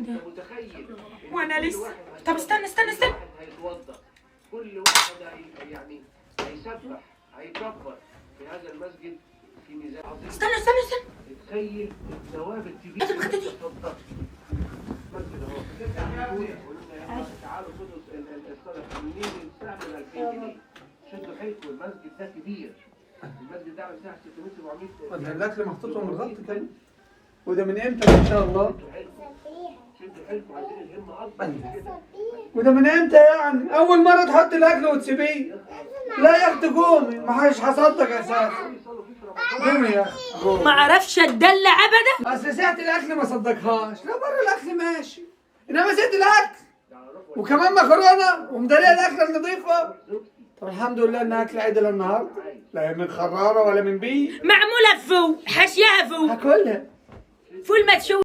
ده؟ وانا لسه. طب استنى. هيتوضا، كل واحد يعني هيسبح هيكبر في هذا المسجد في ميزان عظيم. استنى. تخيل الثواب الكبير اللي انت صدقت. المسجد اهو تعالوا خدوا الصدقه منين؟ نستعمل 2000 جنيه. شدوا حيلكم، المسجد ده كبير. المسجد ده على مساحه 600 700. الاكل محطوط ومتغطي تاني. وده من امتى ان شاء الله؟ شدوا حيلكم، عايزين الهمه اكبر. وده من امتى يعني؟ اول مره تحط الاكل وتسيبيه. لا يا اختي قومي، ما حدش هصدق اساسا. قومي يا اخي قومي. ما اعرفش اتدلع ابدا. اصل ساعه الاكل ما صدقهاش. لا بره الاكل ماشي، انما ساعه الاكل وكمان مكرونه ومدليه الاكله النظيفه. طب الحمد لله انها اكل عدل النهارده، لا من خراره ولا من بيه. معموله فول، حشيها فول، هاكلها فول مدشوش.